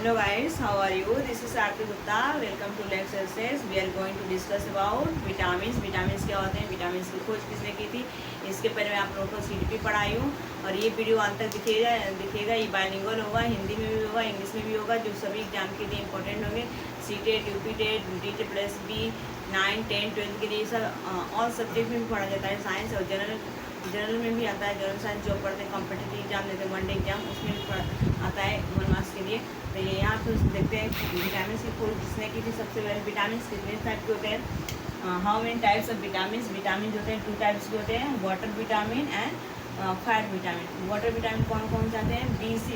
Hello guys, how are you? This is Aarti Gupta. Welcome to lecture series. We are going to discuss about vitamins. Vitamin क्या होते हैं, vitamin की खोज किसने की थी, इसके पहले मैं आप लोगों को CDP पढ़ाई हूँ। और ये वीडियो अंत तक दिखेगा। ये बाइलिंगुअल होगा, हिंदी में भी होगा, इंग्लिश में भी होगा, जो सभी एग्जाम के लिए इंपॉर्टेंट होंगे। CTET, UPTET, DT+B, 9, 10, 12 के लिए सब ऑल सब्जेक्ट में भी पढ़ा जाता है। साइंस और जनरल में भी आता है। जनरल साइंस जो पढ़ते हैं कॉम्पिटिटिव एग्जाम देते हैं, वनडे एग्जाम, उसमें भी आता है 1 मार्क्स के लिए। तो ये यहाँ पे देखते हैं विटामिन की खोज किसने की थी। सबसे पहले विटामिन कितने टाइप के होते हैं, how many types of vitamin. Vitamin जो होते हैं 2 टाइप्स के होते हैं, water vitamin and fat vitamin. Water vitamin कौन कौन से आते हैं, BC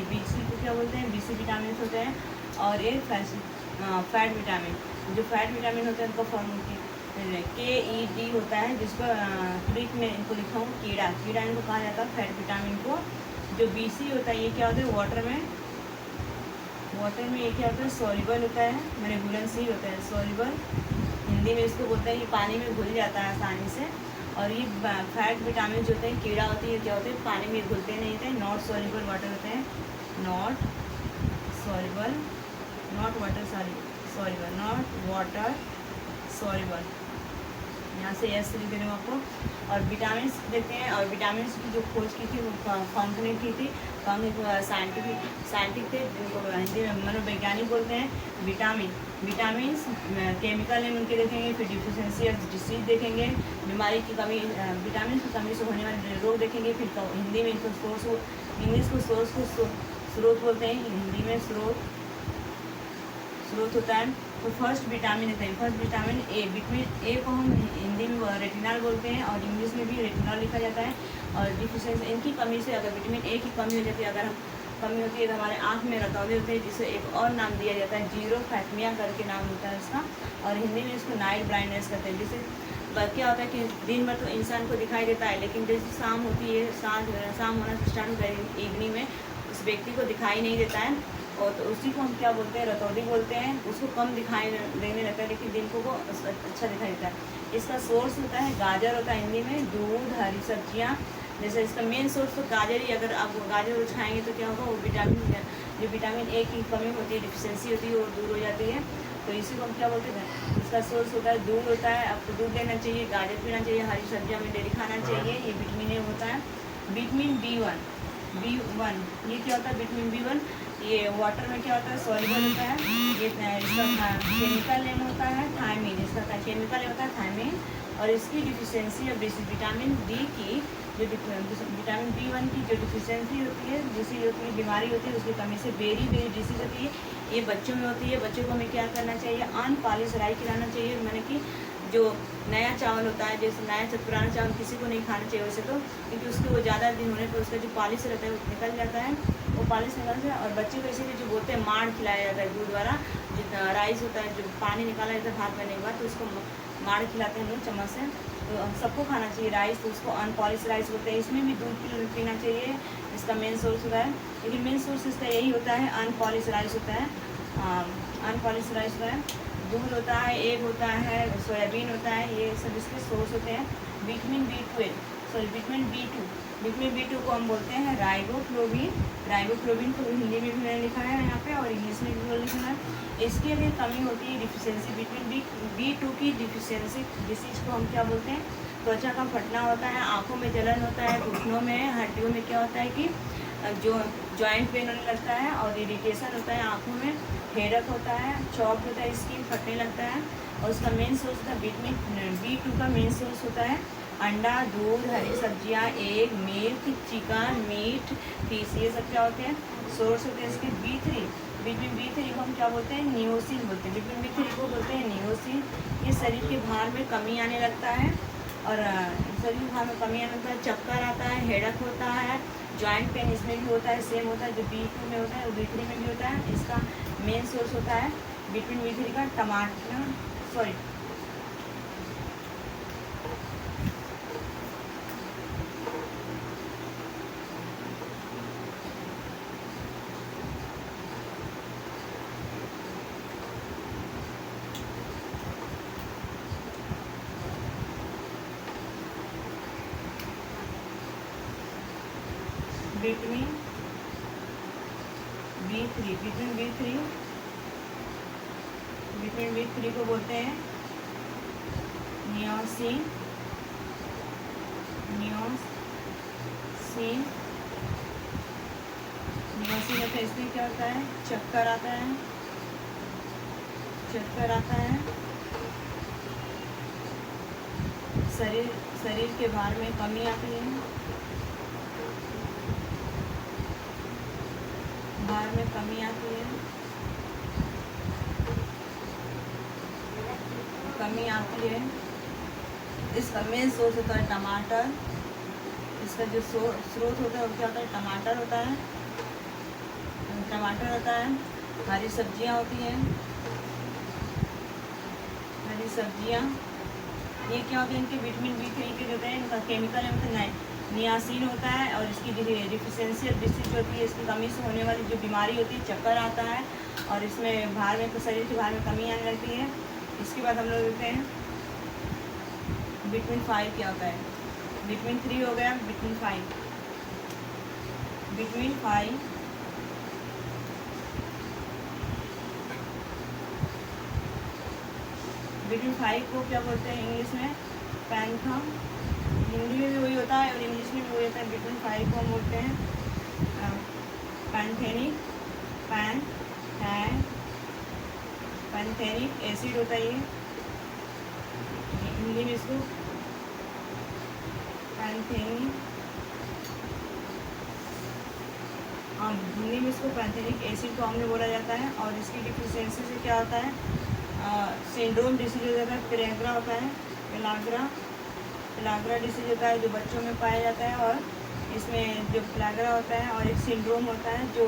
को क्या बोलते हैं, BC विटामिन होते हैं। और ये फैट विटामिन, जो फैट विटामिन होते हैं उनका फॉर्मूला KED होता है, जिसको ट्रिक में इनको लिखा हूँ कीड़ा इनको कहा जाता है फैट विटामिन को। जो BC होता है ये क्या होता है, वाटर में ये क्या होता है, सॉल्युबल होता है, मैंने घुलनशील होता है, सॉल्युबल हिंदी में इसको बोलते हैं। ये पानी में घुल जाता है आसानी से। और ये फैट विटामिन जो होते हैं कीड़ा होती है, क्या होते हैं, पानी में घुलते नहीं होते, नॉट सॉल्युबल वाटर होते हैं, नॉट वाटर सॉल्युबल। यहाँ से यस लिख दे रही हूँ आपको। और विटामिन देखते हैं, और विटामिन की जो खोज की थी वो कौन ने की थी, साइंटिफिक थे, जिनको हिंदी में मनोवैज्ञानिक बोलते हैं। विटामिन केमिकल नेम उनके देखेंगे, फिर डिफिशिएंसी ऑफ डिसीज देखेंगे, बीमारी की कमी, विटामिन की कमी से होने वाले रोग देखेंगे। फिर हिंदी में इनको इंग्लिश को सोर्स को स्रोत बोलते हैं, हिंदी में स्रोत होता है। तो फर्स्ट विटामिन होता है, फर्स्ट विटामिन ए को हम हिंदी में रेटिनॉल बोलते हैं, और इंग्लिश में भी रेटिनॉल लिखा जाता है। और डिफिशिएंसी, इनकी कमी से अगर विटामिन ए की कमी हो जाती है, अगर हम कमी होती है तो हमारे आँख में रतौंधे होते हैं, जिसे एक और नाम दिया जाता है, जीरोफैटमिया करके नाम होता है इसका। और हिंदी में इसको नाइट ब्लाइंडनेस कहते हैं। जिससे क्या होता है कि दिन भर तो इंसान को दिखाई देता है, लेकिन जैसे शाम होती है, शाम होना स्टार्ट होता है इवनिंग में, उस व्यक्ति को दिखाई नहीं देता है। और तो उसी को हम क्या बोलते हैं, रतौंधी बोलते हैं। उसको कम दिखाई देने लगता है, लेकिन दिन को वो अच्छा दिखाई देता है। इसका सोर्स होता है गाजर होता है, हिंदी में दूध, हरी सब्जियाँ। जैसे इसका मेन सोर्स तो गाजर ही, अगर आप गाजर रोज खाएंगे तो क्या होगा, वो विटामिन ए की कमी होती है, डिफिशिएंसी होती है, वो दूर हो जाती है। तो इसी को हम क्या बोलते हैं, इसका सोर्स होता है दूध होता है। आपको दूध लेना चाहिए, गाजर पीना चाहिए, हरी सब्जियाँ में डेली खाना चाहिए। ये विटामिन ए होता है। विटामिन B1 ये क्या होता है, विटामिन B1 ये वाटर में क्या होता है, सॉल्युबल होता है। ये इसका केमिकल नेम होता है थायमिन, इसका केमिकल नेम होता है थायमिन। और इसकी डिफिशिएंसी ऑफ विटामिन डी की, जो विटामिन B1 की जो डिफिशिएंसी होती है, जिससे होती है बीमारी होती है, उसकी कमी से बेरी डिसीज होती है। ये बच्चों में होती है। बच्चों को हमें क्या करना चाहिए, अनपॉलिश राइस खिलाना चाहिए। मैंने कि जो नया चावल होता है, जैसे पुराना चावल किसी को नहीं खाना चाहिए वैसे तो, क्योंकि उसके वो ज़्यादा दिन होने पर उसका जो पॉलिश रहता है वो निकल जाता है, वो पॉलिश निकल जाता है। और बच्चे को इसीलिए जो बोलते हैं माड़ खिलाया जाता है, दूध वाला जितना राइस होता है, जो पानी निकाला जाता है भात बनने के बाद, तो उसको माड़ खिलाते हैं लोग चम्मच से। तो सबको खाना चाहिए राइस, तो उसको अनपॉलिश राइस बोलते हैं। इसमें भी दूध पीना चाहिए, इसका मेन सोर्स होता है। लेकिन मेन सोर्स इसका यही होता है, अनपॉलिश राइस होता है। अनपॉलिश राइस होता है, दूध होता है, एग होता है, सोयाबीन होता है, ये सब इसके सोर्स होते हैं। विटामिन B2 को हम बोलते हैं राइबोफ्लोविन को हिंदी में भी मैंने लिखा है यहाँ पे, और इंग्लिश में भी लिखा है। इसकी अगर कमी होती है, डिफिशिएंसी विटामिन B2 की डिफिशिएंसी डिसीज को हम क्या बोलते हैं, त्वचा का फटना होता है, आँखों में जलन होता है, घुटनों में, हड्डियों में क्या होता है कि जो जॉइंट पेन होने लगता है, और इरिटेशन होता है आँखों में, हेडक होता है, चौक होता है, स्किन फटने लगता है। और उसका मेन सोर्स होता है विटामिन B2 का मेन सोर्स होता है अंडा, दूध, हरी सब्जियाँ, egg, milk, chicken, meat, fish, ये सब क्या होते हैं, सोर्स होते हैं इसके। विटामिन B3 को हम क्या बोलते हैं, नियोसिन बोलते हैं। विटामिन B3 को बोलते हैं नियोसिन। ये शरीर के भार में कमी आने लगता है, और शरीर के भार में कमी आने लगता है, चक्कर आता है, हेडक होता है, जॉइंट पेन इसमें भी होता है, सेम होता है जो B2 में होता है वो B3 में भी होता है। इसका मेन सोर्स होता है विटामिन B3 का विटामिन B3, विटामिन B3 को बोलते हैं नियोसिन। नियोसिन होता है, इसमें क्या होता है, चक्कर आता है, शरीर के भार में कमी आती है, इसका मेन सोर्स होता है टमाटर। इसका जो स्रोत होता है वो क्या होता है, टमाटर होता है। हरी सब्जियां होती हैं, ये क्या होते हैं, इनके विटामिन B3 के जो होते हैं, इनका केमिकल है नियासिन होता है। और इसकी डिफिशियंसी डिसीज होती है, इसकी कमी से होने वाली जो बीमारी होती है, चक्कर आता है और इसमें शरीर के भार में कमी आने लगती है। इसके बाद हम लोग देखते हैं विटामिन 5 क्या होता है। विटामिन 3 हो गया, विटामिन 5 को क्या बोलते हैं इंग्लिश में, पैंथम। हिंदी में भी वही होता है और इंग्लिश में भी वही होता है। विटामिन 5 को हम बोलते हैं पैंथेनिक एसिड होता है ये, हिंदी में इसको पैंथेनिक एसिड को हमने बोला जाता है। और इसकी डिफिशियंसी से क्या होता है, सिंड्रोम डिसीज हो जाता है, पेलाग्रा होता है, पेलाग्रा डिसीज होता है जो बच्चों में पाया जाता है। और इसमें जो पेलाग्रा होता है और एक सिंड्रोम होता है जो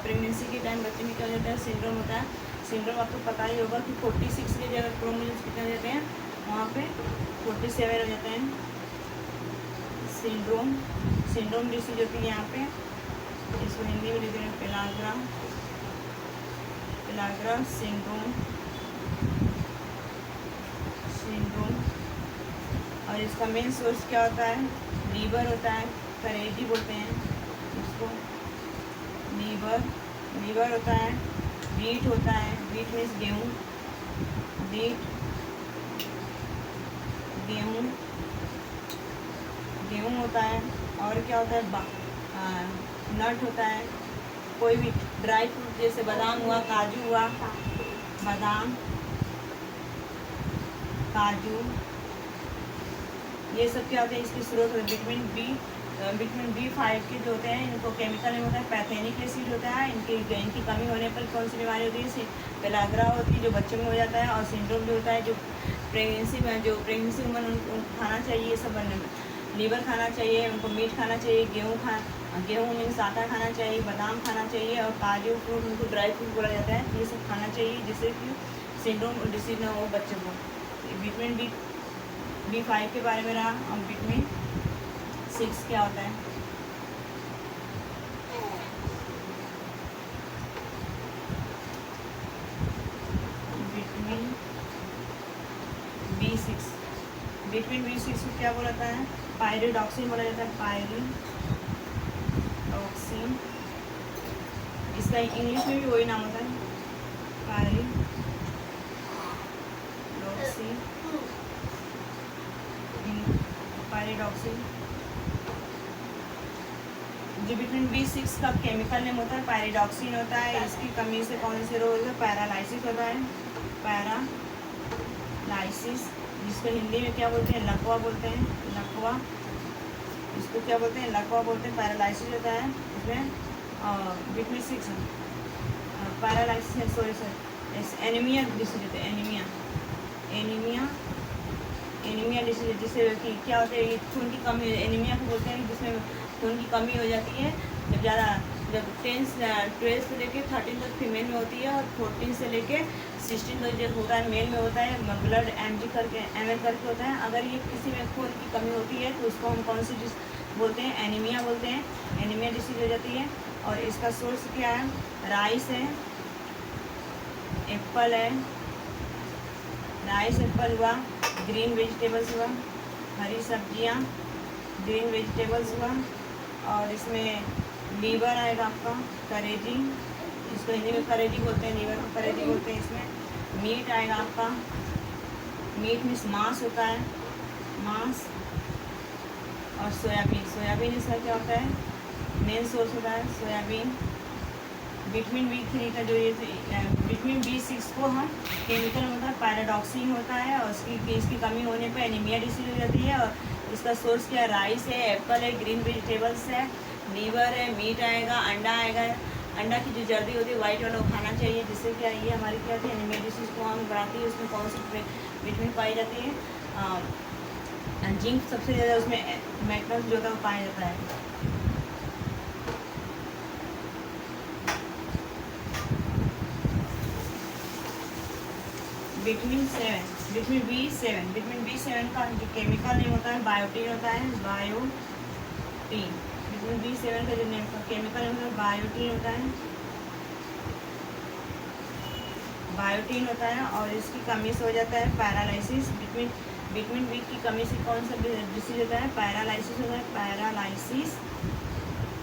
प्रेगनेंसी के टाइम बच्चे में क्या हो जाता है, सिंड्रोम होता है। सिंड्रोम आपको पता ही होगा कि 46 की जगह क्रोमोसोम्स कितने हो जाते हैं, वहाँ पे 47 हो जाते हैं। सिंड्रोम डिसीज होती है यहाँ पे, इसको हिंदी में लिखते हैं पेलाग्रा सिंड्रोम। और इसका मेन सोर्स क्या होता है, लीवर होता है, करेजी बोलते हैं उसको, लीवर होता है। बीट होता है, बीट मीन्स गेहूँ होता है। और क्या होता है, नट होता है, कोई भी ड्राई फ्रूट जैसे बादाम हुआ, काजू हुआ, काजू, ये सब क्या होते हैं, इसके स्रोत होते हैं। विटामिन B5 के जो होते हैं, इनको केमिकल में होता है पैथेनिक एसिड होता है। इनकी कमी होने पर कौन सी बीमारी होती है, पेलाग्रा होती है जो बच्चों में हो जाता है। और सिंड्रोम जो होता है जो प्रेगनेंसी वुमन उनको खाना चाहिए, सब लीवर खाना चाहिए, उनको मीट खाना चाहिए, गेहूँ मीन्स आटा खाना चाहिए, बादाम खाना चाहिए और काजू फ्रूट, उनको ड्राई फ्रूट बोला जाता है, ये सब खाना चाहिए जिससे कि सिंड्रोम डिसीज ना हो बच्चों को। विटामिन B5 के बारे में रहा। और विटामिन 6 क्या होता है, विटामिन B6 को क्या बोला जाता है, पायरिडॉक्सिन बोला जाता है, पायरिडॉक्सिन। इसका इंग्लिश में भी वही नाम होता है, पायरिडॉक्सिन। जो विटामिन B6 का केमिकल नेम होता है पायरिडॉक्सिन होता है। इसकी कमी से कौन से रोग होते हैं, पैरालाइसिस होता है, पैरालाइसिस, जिसको हिंदी में क्या बोलते हैं, लकवा बोलते हैं, इसको क्या बोलते हैं, लकवा बोलते हैं। पैरालाइसिस होता है इसमें विटामिन 6 पैरालाइसिस है, सॉरी एनीमिया डिसीज होता है, एनीमिया डिसीज, जिससे कि क्या होता है, खून की कमी, एनीमिया को बोलते हैं जिसमें खून की कमी हो जाती है। जब 12 से लेके 13 तक फीमेल में होती है और 14 से लेके 16 तक जब होता है मेल में होता है, ब्लड ml करके होता है। अगर ये किसी में खून की कमी होती है तो उसको हम कौन सी डिसीज बोलते हैं, एनीमिया बोलते हैं, एनीमिया डिसीज हो जाती है। और इसका सोर्स क्या है, राइस है, एप्पल है, राइस एप्पल हुआ, ग्रीन वेजिटेबल्स हुआ, हरी सब्जियां, ग्रीन वेजिटेबल्स हुआ। और इसमें लीवर आएगा आपका करेजी, इसको हिंदी में करेजी बोलते हैं, लीवर को करेजी बोलते हैं। इसमें मीट आएगा आपका, मीट मीन्स मांस होता है, मांस। और सोयाबीन, सोयाबीन इसका क्या होता है, मेन सोर्स होता है सोयाबीन। विटामिन B3 का जो ये विटामिन B6 को हम केमिकल होता है पैराडॉक्सिन होता है, और इसकी कमी होने पर एनीमिया डिसीज हो जाती है। और इसका सोर्स क्या है, राइस है, एप्पल है, ग्रीन वेजिटेबल्स है, लीवर है, मीट आएगा, अंडा आएगा। अंडा की जो जर्दी होती है वाइट वाला, वो खाना चाहिए, जिससे क्या ये हमारी क्या होती है, एनीमिया डिसीज को हम बढ़ाती है। उसमें कौन सी विटामिन पाई जाती है, जिंक सबसे ज़्यादा उसमें मैग्नीशियम जो होता है वो पाया जाता है। विटामिन बी सेवन का जो केमिकल नेम होता है बायोटीन होता है, बायोटीन। विटामिन B7 का जो केमिकल नेम होता है बायोटीन होता है, बायोटीन होता है। और इसकी कमी से हो जाता है पैरालिसिस। विटामिन बी की कमी से कौन सा डिसीज होता है, पैरालिसिस होता है,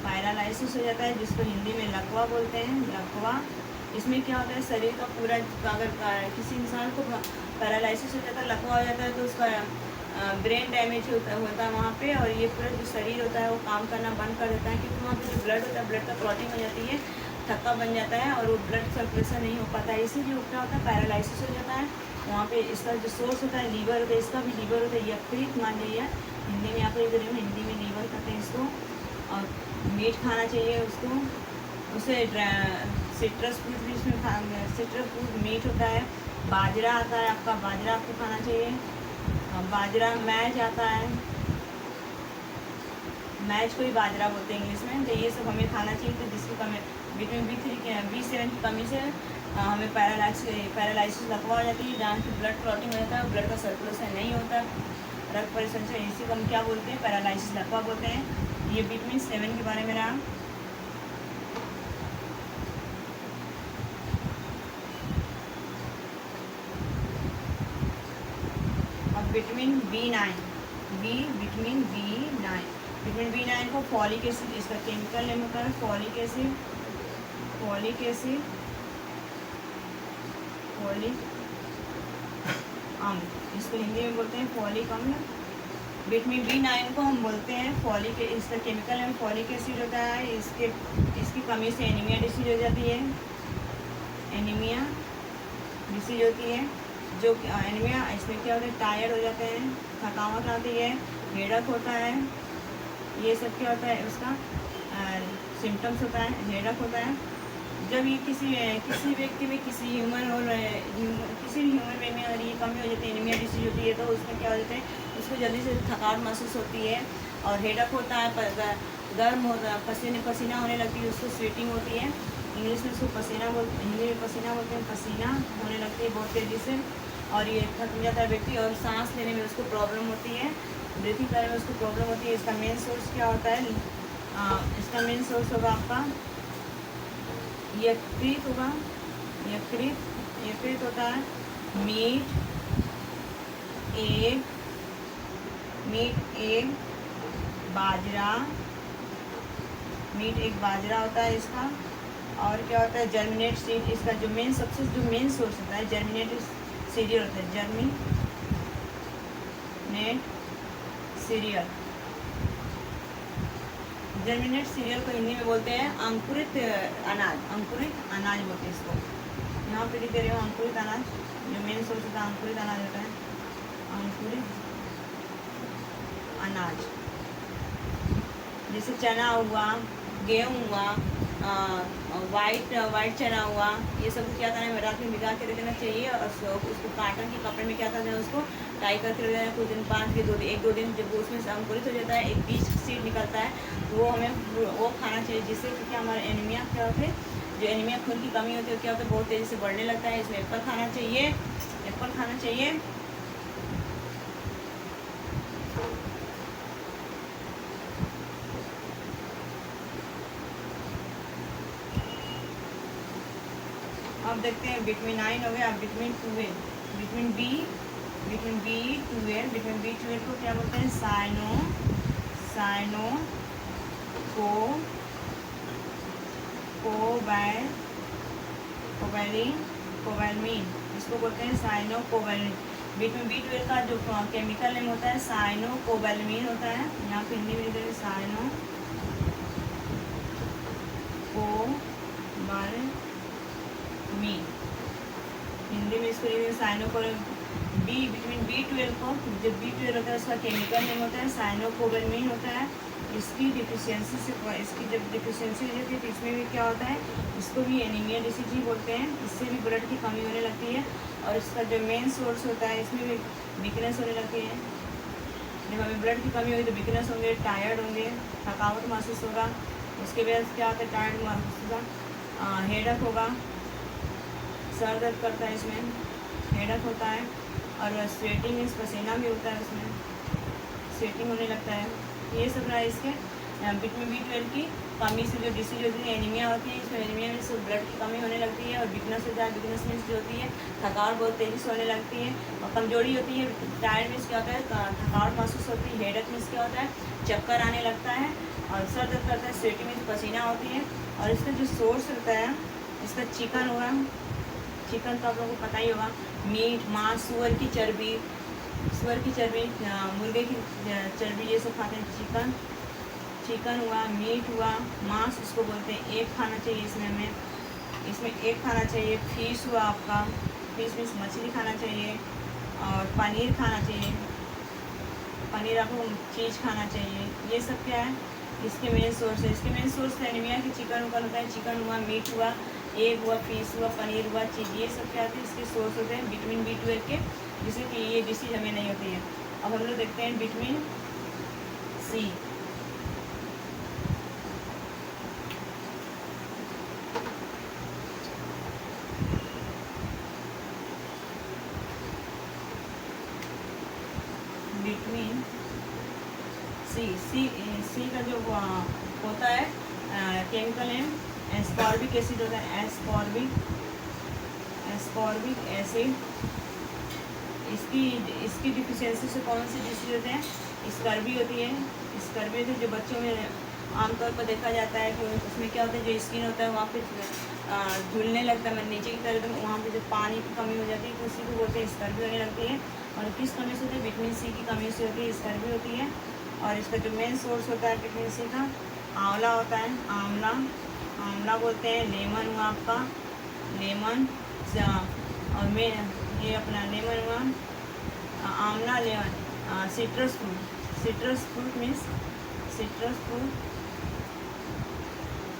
पैरालिसिस हो जाता है, जिसको हिंदी में लकवा बोलते हैं, लकवा। इसमें क्या होता है, शरीर का पूरा, अगर किसी इंसान को पैरालिसिस हो जाता है, लकवा हो जाता है, तो उसका ब्रेन डैमेज होता है वहाँ पे, और ये पूरा जो शरीर होता है वो काम करना बंद कर देता है, क्योंकि वहाँ पे जो ब्लड होता है, ब्लड का क्लॉटिंग हो जाती है, थक्का बन जाता है, और वो ब्लड सर्कुलेशन नहीं हो पाता है, इसीलिए क्या होता है, पैरालिसिस हो जाता है। वहाँ पे इसका जो सोर्स होता है लीवर होता है, इसका भी लीवर होता है, यकृत मान लीजिए, हिंदी में आप इधर हिंदी में लीवर कहते हैं इसको। और मीट खाना चाहिए उसको, उसे सिट्रस फ्रूट भी इसमें सिट्रस फ्रूट मीट होता है। बाजरा आता है आपका, बाजरा आपको खाना चाहिए, बाजरा मैज आता है, मैच को ही बाजरा बोलते हैं इंग्लिश में। तो ये सब हमें खाना चाहिए, तो जिसकी कमी विटामिन B7 की कमी से हमें पैरालाइसिस लकवा हो जाती है, जहाँ की ब्लड क्लॉटिंग हो जाता है, ब्लड का सर्कुलेशन नहीं होता, रक्त परिसंचरण, इसी को हम क्या बोलते हैं, पैरालाइसिस लकवा बोलते हैं। ये विटामिन 7 के बारे में रहा। अब विटामिन B9, विटामिन B9 को फॉलिक एसिड, इसका केमिकल नेम होता है फॉलिक एसिड, फॉलिक अम्ल, इसको हिंदी में बोलते हैं फॉलिक अम्ल। विटामिन B9 को हम बोलते हैं फॉलिक, इसका केमिकल नेम फॉलिक एसिड होता है। इसकी कमी से एनीमिया डिसीज हो जाती है, एनीमिया डिसीज होती है। जो एनीमिया, इसमें क्या होता है, टायर्ड हो जाते हैं, थकावट आती है, हेडक होता है, ये सब क्या होता है, उसका सिम्टम्स होता है, हेडक होता है। जब ये किसी व्यक्ति में, किसी भी ह्यूमन बीइंग में अगर ये कमी हो जाती है, एनीमिया डिसीज होती है, तो उसमें क्या हो जाता है, उसको जल्दी से थकावट महसूस होती है, और हेडक होता है, गर्म होता है, पसीना होने लगती है, उसको स्वेटिंग होती है, इंग्लिश में उसको पसीना बोलते, हिंदी में पसीना बोलते हैं, पसीना होने लगती है बहुत तेज़ी से, और ये थक जाता है व्यक्ति, और सांस लेने में उसको प्रॉब्लम होती है, ब्रीथिंग करने में उसको प्रॉब्लम होती है। इसका मेन सोर्स क्या होता है, इसका मेन सोर्स होगा आपका यकृत होगा, यकृत होता है, मीट, एग, बाजरा, मीट एक बाजरा होता है इसका। और क्या होता है, जर्मिनेट सीड, इसका जो मेन सोर्स होता है, जर्मिनेट सीरियल होता है, जर्मिनेट सीरियल को हिंदी में बोलते हैं अंकुरित अनाज बोलते हैं इसको। यहाँ पे लिख दे रही हूँ अंकुरित अनाज, जो मेन सोर्स होता है अंकुरित अनाज होता है, अंकुरित अनाज। जैसे चना हुआ, गेहूँ हुआ, वाइट चना हुआ, ये सब क्या करना है, रात में भिगा के रख देना चाहिए, और उसको काटन के कपड़े में क्या करना है, उसको टाई करके रख देना कुछ दिन, 1-2 दिन। जब उसमें से अंकुरित हो जाता है, एक बीज सीड निकलता है, तो वो हमें वो खाना चाहिए, जिससे कि क्या हमारा एनीमिया क्या होता है, जो एनीमिया खून की कमी होती है क्या होता है, बहुत तेज़ी से बढ़ने लगता है। इसमें एप्पल खाना चाहिए, अब देखते हैं विटामिन 9 हो गया। अब विटामिन B12 को क्या बोलते हैं, कोवैलमीन, इसको बोलते हैं साइनोकोवैलमीन। बिटवीन B12 का जो केमिकल नेम होता है साइनोकोवैलमीन होता है। यहाँ पे हिंदी में लिख देंगे साइनोकोवैलमीन, हिंदी में इसको लिख देंगे साइनोकोवैलमीन। बिटवीन B12 को, जो B12 होता है उसका केमिकल नेम होता है साइनोकोवैलमीन होता है। इसकी डिफिशियंसी से, इसकी जब डिफिशियंसी हो जाती है तो इसमें भी क्या होता है, इसको भी एनीमिया डिसीज ही बोलते हैं। इससे भी ब्लड की कमी होने लगती है और इसका जो मेन सोर्स होता है इसमें भी वीकनेस होने लगती है। जब हमें ब्लड की कमी होगी तो वीकनेस होंगे, टायर्ड होंगे, थकावट महसूस होगा। उसके बाद क्या होता है, टायर्ड महसूस होगा, हेडक होगा, सर दर्द करता है, इसमें हेडक होता है और स्वेटिंग मीन्स पसीना भी होता है, उसमें स्वेटिंग होने लगता है। ये सब रहा इसके विटामिन B12 की कमी से जो डिसीज होती है, एनीमिया होती है। इसमें एनीमिया में से ब्लड की कमी होने लगती है और वीकनेस होता है। वीकनेस मीन्स जो होती है थकावट बहुत तेज़ी से होने लगती है और कमजोरी होती है। टायर्ड मीन्स क्या होता है, थकावट महसूस होती है। हेडक मीन्स क्या होता है, चक्कर आने लगता है और सर दर्द करता है। स्वेटिंग मीन्स पसीना होती है। और इसका जो सोर्स होता है, इसका चिकन होगा। चिकन तो आप लोगों को पता ही होगा, मीट, मांस, सुअर की चर्बी, मुर्गे की चर्बी, ये सब खाते हैं। चिकन हुआ, मीट हुआ, मांस उसको बोलते हैं। एग खाना चाहिए इसमें एग खाना चाहिए। फिश हुआ आपका, फिश मीन्स मछली खाना चाहिए और पनीर खाना चाहिए। पनीर आपको चीज़ खाना चाहिए। ये सब क्या है, इसके मेन सोर्स है। इसके मेन सोर्स एनीमिया की चिकन होता है। चिकन हुआ, मीट हुआ, एग हुआ, फिश हुआ, पनीर हुआ, चीज़, ये सब क्या होते हैं, इसके सोर्स होते हैं विटामिन B12 के, जिससे कि ये डिसीज हमें नहीं होती है। अब हम लोग देखते हैं विटामिन C। विटामिन सी का जो होता है केमिकल नेम एस्कॉर्बिक एसिड होता है। एस्कॉर्बिक एसिड, इसकी डिफिशियंसी से कौन सी डिसीज होते हैं, स्कर्वी होती है। जो बच्चों में आमतौर पर देखा जाता है कि उसमें क्या होता है, जो स्किन होता है वहाँ पे झूलने लगता है, नीचे की तरफ, वहाँ पे जो पानी की कमी हो जाती है तो उसी को बोलते हैं स्कर्वी होने लगती है। और किस कमी से होती है, विटामिन C की कमी से होती है, स्कर्वी होती है। और इसका जो मेन सोर्स होता है विटामिन C का, आंवला होता है। आंवला बोलते हैं। लेमन हुआ आपका, लेमन, और ये अपना लेमन हुआ, आंवला, लेमन, सिट्रस फ्रूट मीन्स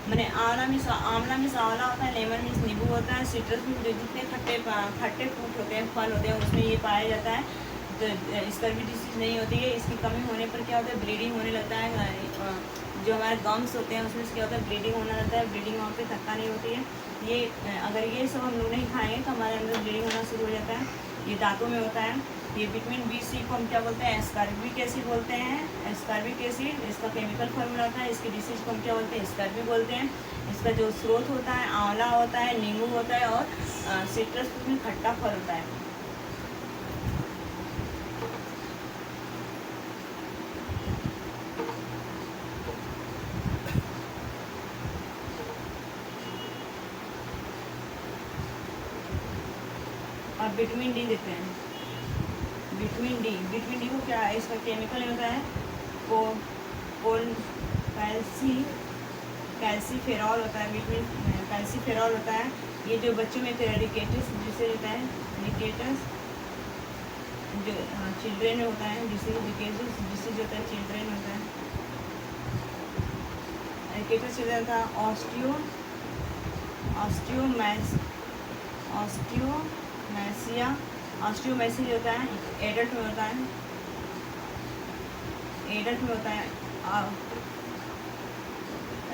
मैंने आंवला मीन्स आंवला होता है, लेमन मीन्स नींबू होता है, सिट्रस मीन्स जितने खट्टे फ्रूट होते हैं, फल होते हैं, उसमें ये पाया जाता है। तो स्कर्वी डिसीज नहीं होती है। इसकी कमी होने पर क्या होता है, ब्लीडिंग होने लगता है। जो हमारे गम्स होते हैं उसमें क्या होता है, ब्लीडिंग होने लगता है। ब्लीडिंग वहाँ पे थक्का नहीं होती है। ये अगर ये सब हम लोग नहीं खाएंगे तो हमारे अंदर ब्लीडिंग होना शुरू हो जाता है। ये दांतों में होता है। ये विटामिन B6 को हम क्या बोलते हैं, एस्कॉर्बिक एसिड बोलते हैं। एस्कॉर्बिक एसिड, इसका केमिकल फॉर्मूला होता है। इसकी डिसीज को हम क्या बोलते हैं, स्कर्वी बोलते हैं। इसका जो स्रोत होता है, आंवला होता है, नींबू होता है और सिट्रस फ्रूट में खट्टा फल होता है। और विटामिन D देते हैं। विटामिन D को क्या है, इसका केमिकल होता है कैल्सीफेरॉल होता है। विटामिन कैल्सीफेरॉल होता है। ये जो बच्चों में रिकेटस जिसे होता है, रिकेटस जो चिल्ड्रेन में होता है, जिसे रिकेटस डिसीज होता है, चिल्ड्रेन होता है। रिकेटस चिल्ड्रेन था। ऑस्टियोमैसिया होता है, एडल्ट में होता है।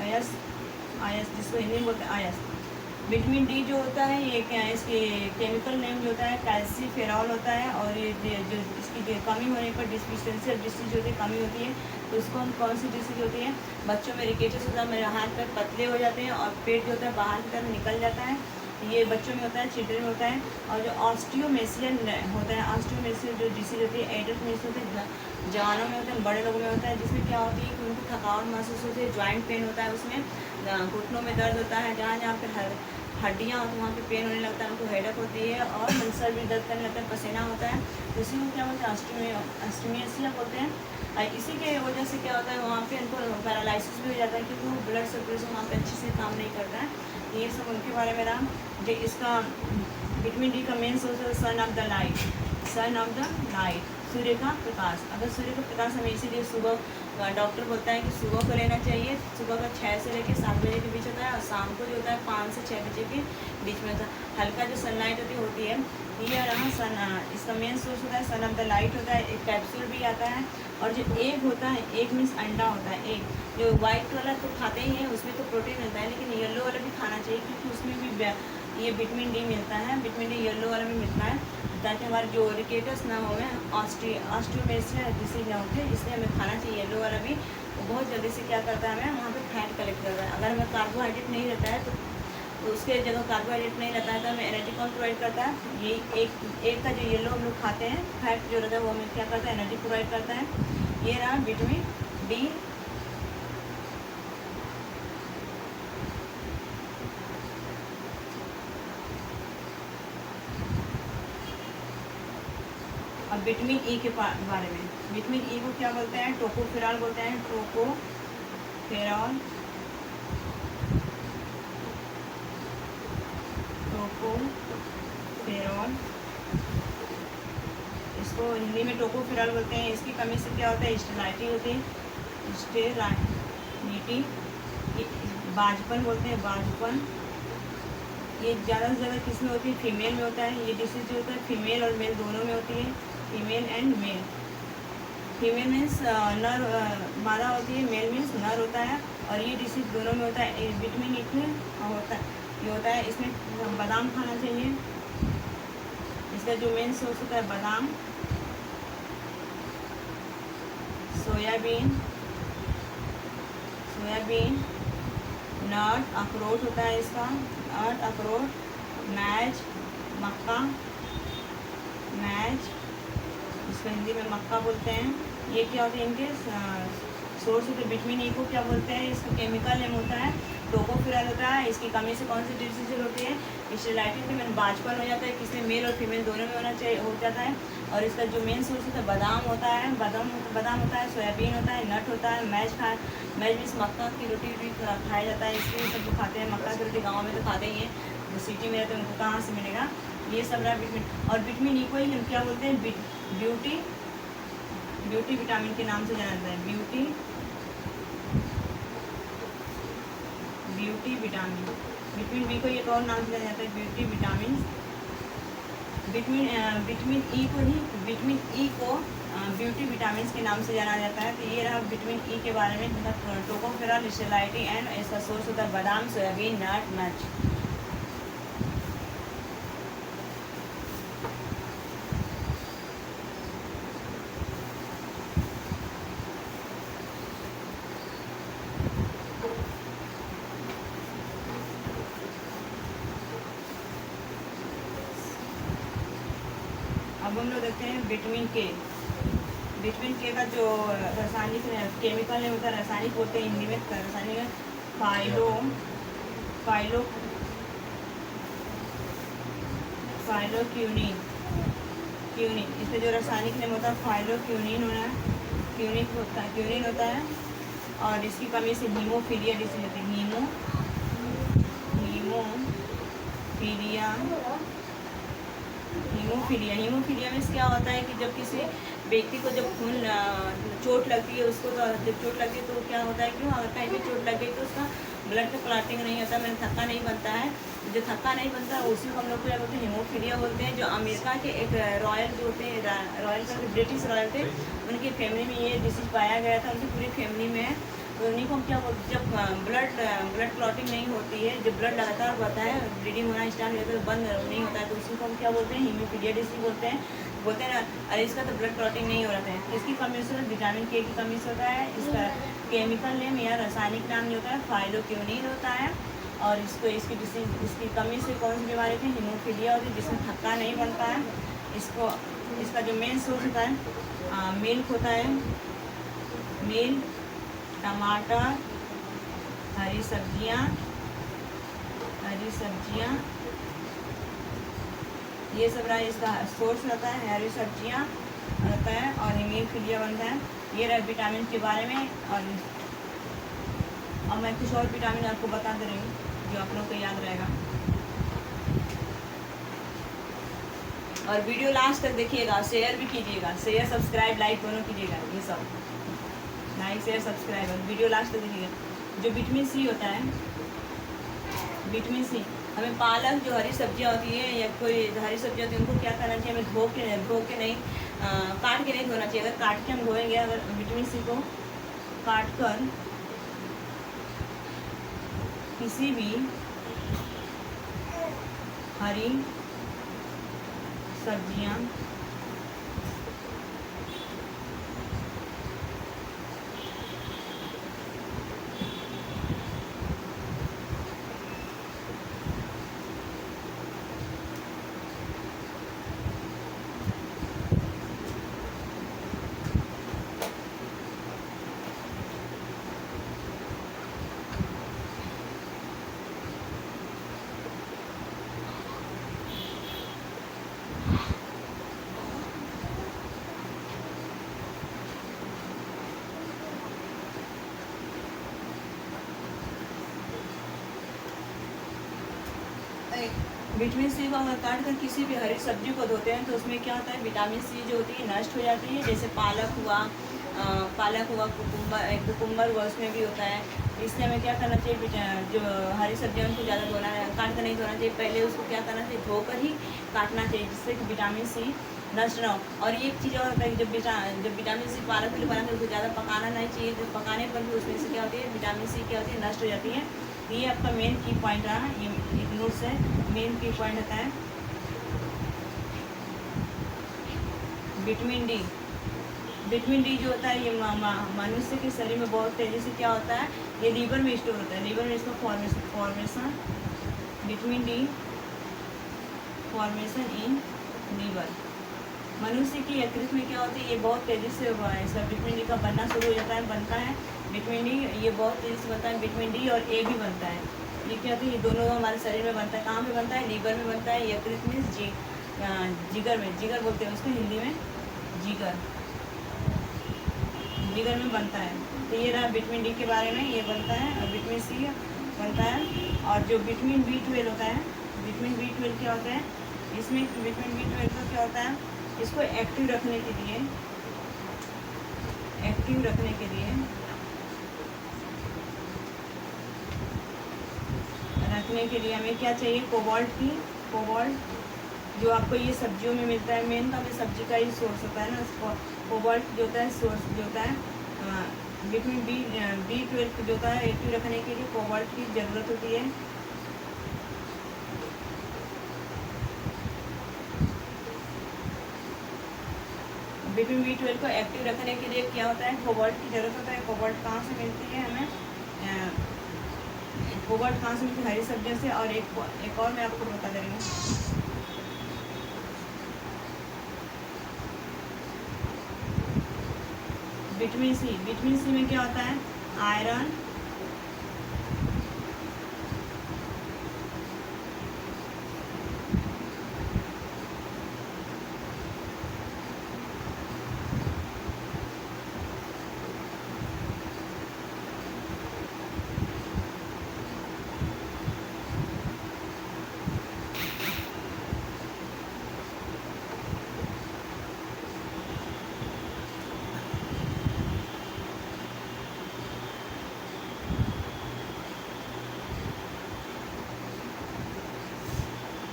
आयस, जिसको हिंदी में बोलते हैं आयस। विटामिन D जो होता है, ये क्या है, इसके केमिकल नेम जो होता है कैल्सीफेरॉल होता है। और ये जो इसकी कमी होने पर डिफिशियंसी और डिसीज होती है, कमी होती है, तो उसको हम कौन सी डिसीज होती है, बच्चों में रिकेटस होता है, मेरे हाथ पैर पतले हो जाते हैं और पेट जो होता है बाहर की तरफ निकल जाता है। ये बच्चों में होता है, चिल्ड्रन में होता है। और जो ऑस्टियोमेसियन होता है, ऑस्टियोमेसियन जो डिसीज होती है एडल्ट में होता है, जवानों में होता है, बड़े लोगों में होता है, जिसमें क्या होती है कि उनको थकावट महसूस होती है, जॉइंट पेन होता है, उसमें घुटनों में दर्द होता है, जहाँ जहाँ पे हड्डियाँ होती हैं वहाँ पे पेन होने लगता है, उनको हेडक होती है और सर भी दर्द करने लगता है, पसीना होता है। तो इसी को क्या बोलते हैं, ऑस्टियोमेसिया बोलते हैं। और इसी के वजह से क्या होता है वहाँ पे उनको पैरालिसिस भी हो जाता है, क्योंकि वो ब्लड सर्कुलेशन वहाँ पे अच्छे से काम नहीं करता है। ये सब उनके बारे में रहा। जो इसका विटामिन डी का मेन सोर्स है sun of the light, sun of the light, सूर्य का प्रकाश। अगर सूर्य का प्रकाश हमें इसीलिए सुबह डॉक्टर बोलता है कि सुबह को लेना चाहिए। सुबह का 6 से लेकर 7 बजे के बीच होता है, और शाम को जो होता है 5 से 6 बजे के बीच में होता है। हल्का जो सनलाइट होती है ये रहा सन, इसका मेन सोर्स होता है सन ऑफ द लाइट होता है। एक कैप्सूल भी आता है। और जो एग होता है, एग मीन्स अंडा होता है। एग जो वाइट वाला तो खाते ही हैं, उसमें तो प्रोटीन मिलता है, लेकिन येलो वाला भी खाना चाहिए, क्योंकि उसमें भी ये विटामिन डी मिलता है। विटामिन डी येलो वाला भी मिलता है, ताकि हमारे जो रिकेटस ना हो, ऑस्टियोमेसिया डिसीज ना उठे, इसलिए हमें खाना चाहिए येलो वाला भी। वो बहुत जल्दी से क्या करता है, हमें वहाँ पे फैट कलेक्ट करता है। अगर हमें कार्बोहाइड्रेट नहीं रहता है तो उसके जगह कार्बोहाइड्रेट नहीं रहता है तो हमें एनर्जी कौन प्रोवाइड करता है, ये एक का जो येलो हम लोग खाते हैं फैट जो रहता है वो हमें क्या करता है, एनर्जी प्रोवाइड करता है। ये रहा विटामिन डी। अब विटामिन ई के बारे में, विटामिन ई को क्या बोलते हैं, टोकोफेरॉल बोलते हैं, टोकोफेरॉल, टोकोफेरॉल, इसको हिंदी में टोकोफेरॉल बोलते हैं। इसकी कमी से क्या होता है, स्टेराइटी होती है, स्टेराइटी, बाजपन बोलते हैं, बाजपन। ये ज़्यादा से ज़्यादा किस में होती है, फीमेल में होता है। ये डिसीज जो होता है फीमेल और मेल दोनों में होती है, female and male. Female means नर, मादा होती है, मेल मीन्स नर होता है, और ये डिसीज दोनों में होता है। विटामिन ई में होता है, ये होता है, इसमें बादाम खाना चाहिए। इसका जो मेन सोर्स होता है बादाम, सोयाबीन, नट, अखरोट होता है इसका, नट, अखरोट, मैज, मक्का, मैज, इसको हिंदी में मक्का बोलते हैं। ये क्या होते हैं, इनके सोर्स होते हैं। विटामिन ई को क्या बोलते हैं, इसका केमिकल नेम होता है टोकोफेरॉल होता है। इसकी कमी से कौन सी डिसीज होती है, स्टेराइटिस में बाजपन हो जाता है, किसमें मेल और फीमेल दोनों में होना चाहिए, हो जाता है। और इसका जो मेन सोर्स होता है बादाम होता है, बादाम होता है, सोयाबीन होता है, नट होता है, मैज मीन्स मक्का की रोटी भी खाया जाता है। इसलिए सब लोग खाते हैं मक्का की रोटी, गाँव में तो खाते ही हैं, जो सिटी में रहते हैं उनको कहाँ से मिलेगा। ये सब रहा विटामिन। और विटामिन ई को ही हम क्या बोलते हैं, ब्यूटी विटामिन के नाम से जाना जाता है, ब्यूटी विटामिन। विटामिन बी को एक और नाम से जाना जाता है, ब्यूटी विटामिन। विटामिन ई को ब्यूटी विटामिन के नाम से जाना जाता है। तो ये रहा विटामिन ई के बारे में, टोकोफेरॉल, स्टेराइटी एंड इसका सोर्स होता है बादाम, सोयाबीन, नट, मैच। अब हम लोग देखते हैं विटामिन के। विटामिन के का जो रासायनिक केमिकल नहीं होता, रासायनिक बोलते हैं हिंदी में, रासायनिक फाइलोक्यूनिन। इसमें जो रासायनिक नेम होता है फाइलोक्यूनिन क्यूनिन होता है। और इसकी कमी से हीमोफीलिया डिसीज होती है, हीमोफीलिया में क्या होता है कि जब किसी व्यक्ति को जब खून चोट लगती है, उसको तो जब चोट लगती है तो क्या होता है, क्यों अगर कहीं भी चोट लग गई तो उसका ब्लड का क्लॉटिंग नहीं होता, मैंने थक्का नहीं बनता है। जो थक्का नहीं बनता है उसी को हम लोग क्या बोलते हैं, हीमोफीलिया बोलते हैं। जो अमेरिका के एक रॉयल जो होते हैं, रॉयल का ब्रिटिश रॉयल थे, उनकी फैमिली में ये डिसीज पाया गया था, उनकी पूरी फैमिली में। तो उन्हीं को हम क्या बोलते, जब ब्लड क्लॉटिंग नहीं होती है, जब ब्लड लगातार बढ़ता है, ब्लीडिंग होना स्टार्ट होता है, बंद नहीं होता है, तो उसी को हम क्या बोलते हैं, हीमोफीलिया डिसीज बोलते हैं ना। अरे इसका तो ब्लड क्लॉटिंग नहीं हो रहा है, इसकी कमी से विटामिन के की कमी से होता है। इसका केमिकल नेम या रासायनिक नाम जो होता है फाइलोक्यूनिन होता है। और इसकी कमी से कौन सी बीमारी होती है, हीमोफीलिया होती है, जिसमें थक्का नहीं बनता है। इसका जो मेन सोर्स होता है मिल्क होता है, मिल्क, टमाटर, हरी सब्जियाँ, ये सब रहा इसका सोर्स रहता है, हरी सब्जियाँ रहता है और हीमोफीलिया बनता है। ये रहा विटामिन के बारे में। और अब मैं कुछ और विटामिन आपको बता दे रही हूँ जो आप लोग को याद रहेगा। और वीडियो लास्ट तक देखिएगा, शेयर भी कीजिएगा, शेयर सब्सक्राइब लाइक दोनों कीजिएगा, ये सब लाइक शेयर सब्सक्राइब और वीडियो लास्ट तक देखिएगा। जो विटामिन सी होता है, विटामिन सी हमें पालक जो हरी सब्जियां होती है या कोई हरी सब्जियां होती है उनको क्या करना चाहिए, हमें धो के नहीं काट के नहीं धोना चाहिए। अगर काट के हम धोएंगे, अगर विटामिन सी को काट कर किसी भी हरी सब्जियां विटामिन सी को अगर काट कर किसी भी हरी सब्जी को धोते हैं तो उसमें क्या होता है, विटामिन सी जो होती है नष्ट हो जाती है। जैसे पालक हुआ, कुकुम्बर हुआ, उसमें भी होता है। इसलिए हमें क्या करना चाहिए, जो हरी सब्जियाँ उनको ज़्यादा धोना है, काट कर नहीं धोना चाहिए, पहले उसको क्या करना चाहिए, धोकर ही काटना चाहिए, जिससे कि विटामिन सी नष्ट ना हो। और एक चीज़ और होता है कि जब विटामिन सी पालक के लिए बनाते हैं उसको ज़्यादा पकाना नहीं चाहिए, जब पकाने पर भी उसमें से क्या होती है, विटामिन सी क्या होती है, नष्ट हो जाती है। ये आपका मेन की पॉइंट रहा, ये एक नोट्स है, मेन की पॉइंट होता है विटामिन डी। विटामिन डी जो होता है ये मनुष्य के शरीर में बहुत तेज़ी से क्या होता है, ये लीवर में स्टोर होता है, लीवर में इसका formation vitamin D formation in liver. मनुष्य की यकृत में क्या होती है, ये बहुत तेज़ी से इसका विटामिन डी का बनना शुरू हो जाता है, बनता है विटामिन डी, ये बहुत तेज़ी से बनता है। विटामिन डी और ए भी बनता है, ये क्या होती है, ये दोनों हमारे शरीर में बनता है। कहाँ पे बनता है, लीवर में बनता है, यकृत में, जिगर में, जिगर बोलते हैं उसको हिंदी में, जिगर में बनता है। तो ये रहा विटामिन डी के बारे में, ये बनता है। और विटामिन सी बनता है। और जो विटामिन B12 होता है, विटामिन B12 क्या होता है, इसमें विटामिन B12 का क्या होता है, इसको एक्टिव रखने के लिए हमें क्या चाहिए, कोबाल्ट जो आपको ये सब्जियों में मिलता है। मेन तो हमें सब्जी का ही सोर्स होता है ना, कोबाल्ट जो होता है सोर्स जो होता है। विटामिन B12 जो होता है एक्टिव रखने के लिए कोबाल्ट की ज़रूरत होती है। विटामिन B12 को एक्टिव रखने के लिए क्या होता है, कोबाल्ट की ज़रूरत होता है। कोबाल्ट कहाँ से मिलती है हमें, कोबाल्ट कहाँ से मिलती है, हरी सब्जियों से। और एक और मैं आपको बता दे रही हूँ, विटामिन सी में क्या होता है, आयरन,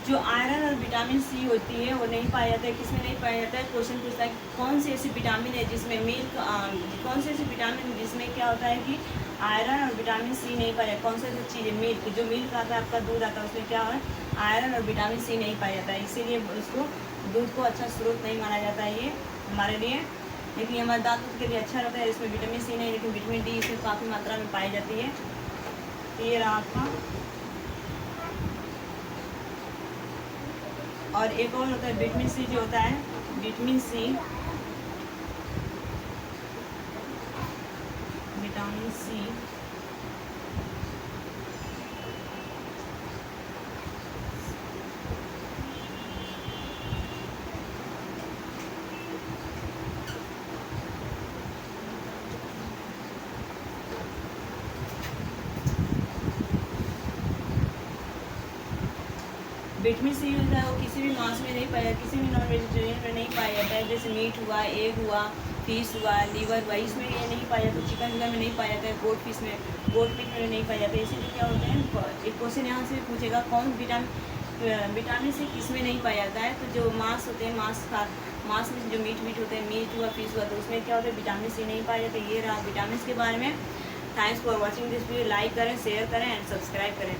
जो आयरन और विटामिन सी होती है वो नहीं पाया जाता है। किसमें नहीं पाया जाता है, क्वेश्चन पूछता है कौन सी ऐसी विटामिन है जिसमें मिल्क, कौन सी ऐसी विटामिन जिसमें क्या होता है कि आयरन और विटामिन सी नहीं पाया जाता। कौन सी ऐसी चीज़ है, मिल्क, जो मिल्क आता है आपका दूध आता है उसमें क्या है, आयरन और विटामिन सी नहीं पाया जाता है, इसीलिए उसको दूध को अच्छा स्रोत नहीं माना जाता है ये हमारे लिए। लेकिन ये हमारे दांत के लिए अच्छा रहता है, इसमें विटामिन सी नहीं, लेकिन विटामिन डी इसमें काफ़ी मात्रा में पाई जाती है। ये रहा आपका और एक और होता है विटामिन सी, जो होता है vitamin C, vitamin C vitamin C होता है वो किसी भी मांस में नहीं पाया, किसी भी नॉन वेजिटेरियन में नहीं पाया जाता है। जैसे मीट हुआ, एग हुआ, फिश हुआ, लीवर हुआ, इसमें ये नहीं पाया जाता। चिकन में नहीं पाया जाता है, गोट फिश में, गोट मीट में नहीं पाया जाता है। इसीलिए क्या होते हैं, एक क्वेश्चन यहाँ से पूछेगा कौन विटामिन सी किस में नहीं पाया जाता है। तो जो मांस होते हैं, मांस में जो मीट होते हैं, मीट हुआ, फिश हुआ, तो उसमें क्या होता है, विटामिन सी नहीं पाया जाता है। ये रहा विटामिन के बारे में। Thanks for watching this video. Like करें, शेयर करें एंड सब्सक्राइब करें।